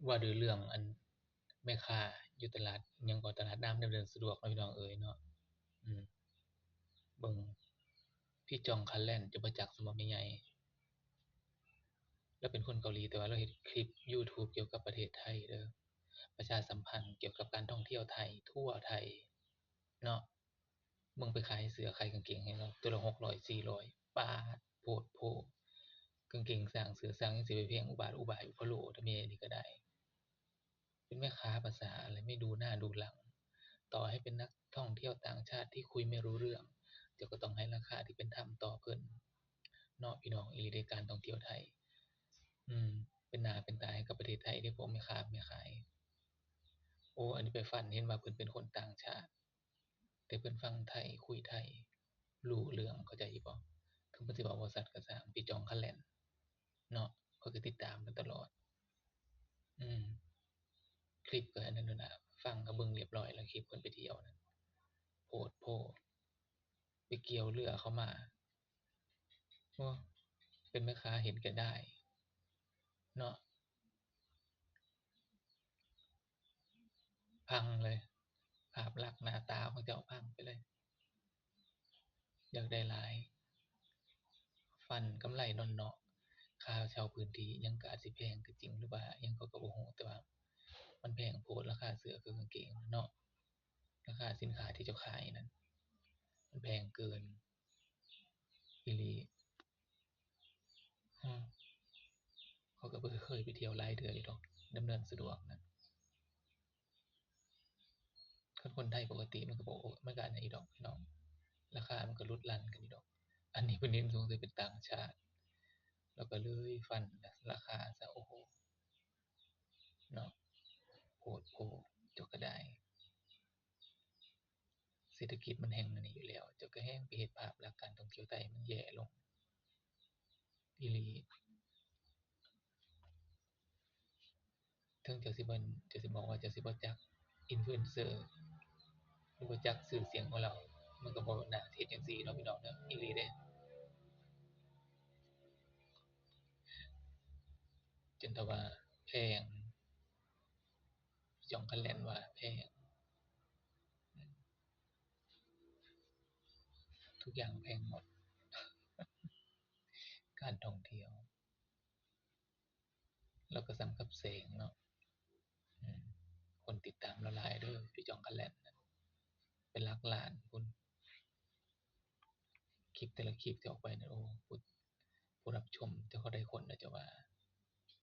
ว่าด้วยเรื่องแม่ค้าอยู่ตลาดอิหยังก็ตลาดน้ำดำเนินสะดวกเนาะพี่น้องเอ๋ยเนาะอืมเบิ่งพี่จองคันแล่นจะมาจากสมอแม่ใหญ่แล้วเป็นคนเกาหลีแต่ว่าเราเฮ็ดคลิปยูทูบเกี่ยวกับประเทศไทยเด้อประชาสัมพันธ์เกี่ยวกับการท่องเที่ยวไทยทั่วไทยเนาะมึงไปขายเสื้อขายกางเกงให้เราตัวละ600 400ป๊าดโพดโพกางเกงสร้างเสื้อสร้างจั่งสิไปแพงอุบาทอุบายอุพโลเท่าแม่นี่ก็ได้ เป็นแม่ค้าภาษาอะไรไม่ดูหน้าดูหลังต่อให้เป็นนักท่องเที่ยวต่างชาติที่คุยไม่รู้เรื่องเดี๋ยวก็ต้องให้ราคาที่เป็นธรรมต่อเพิ่นเนาะพี่น้องอีหลีเดะการท่องเที่ยวไทยอืมเป็นหน้าเป็นตาให้กับประเทศไทยเดะพวกแม่ค้าแม่ขายโอ้อันนี้ไปฝันเห็นว่าเพิ่นเป็นคนต่างชาติแต่เพิ่นฟังไทยคุยไทยรู้เรื่องเข้าใจอยู่บ่ถึงเพิ่นสิเว้าบ่ชัดก็สร้างพี่จ้องคะแล่นเนาะข้อยก็ติดตามเพิ่นตลอดอืมคลิปก็อันนั้นนั่นน่ะฟังก็เบิ่งเรียบร้อยแล้วคลิปเพิ่นไปเที่ยวนั่น โพดโพไปเกี่ยวเรือเขามาโอ้เป็นแม่ค้าเห็นแก่ได้เนาะพังเลยภาพลักษณ์หน้าตาของเจ้าพังไปเลยอยากได้หลายฟันกำไรน่อนเนาะค่าเช่าพื้นที่หยังก็อาจสิแพงก็จริงหรือว่าหยังก็บ่ฮู้แต่ว่ามันแพงโพดราคาเสื้อกับกางเกงเนาะราคาสินค้าที่เจ้าขายนั่นมันแพงเกินอีหลีอือข้อยก็บ่เคยไปเที่ยวหลายเทื่ออยู่ดอกดำเนินสะดวกนั่น คันคนไทยปกติมันก็บ่มันก็อันนั้นอยู่ดอกพี่น้องราคามันก็ลดหลั่นกันอยู่ดอกอันนี้เพิ่นเน้นสงสัยเป็นต่างชาติแล้วก็เลยฟันราคาซะโอ้โฮเนาะโพดโพเจ้าก็ได้เศรษฐกิจมันแฮ่งอันนี้อยู่แล้วเจ้าก็แฮ่งไปเฮ็ดภาพลักษณ์การท่องเที่ยวไทยมันแย่ลงอีหลีถึงเจ้าสิบอกว่าเจ้าสิบ่จัก Influencer หรือบ่จักชื่อเสียงของเรามันก็บ่น่าสิเฮ็ดจั่งซี้เนาะพี่น้องเนาะอีหลีเดะจนแต่ว่าแพงจ่องคะแล่นว่าแพงทุกอย่างแพงหมด การท่องเที่ยวแล้วก็สำกับแสงเนาะอืมคนติดตามเราหลายเด้อพี่จ้องคะแล่นน่ะเป็นหลักล้านพู้นคลิปแต่ละคลิปที่ออกไปเนี่ยโอ้ผู้รับชมเจ้าเขาได้คนน่ะเจ้าว่า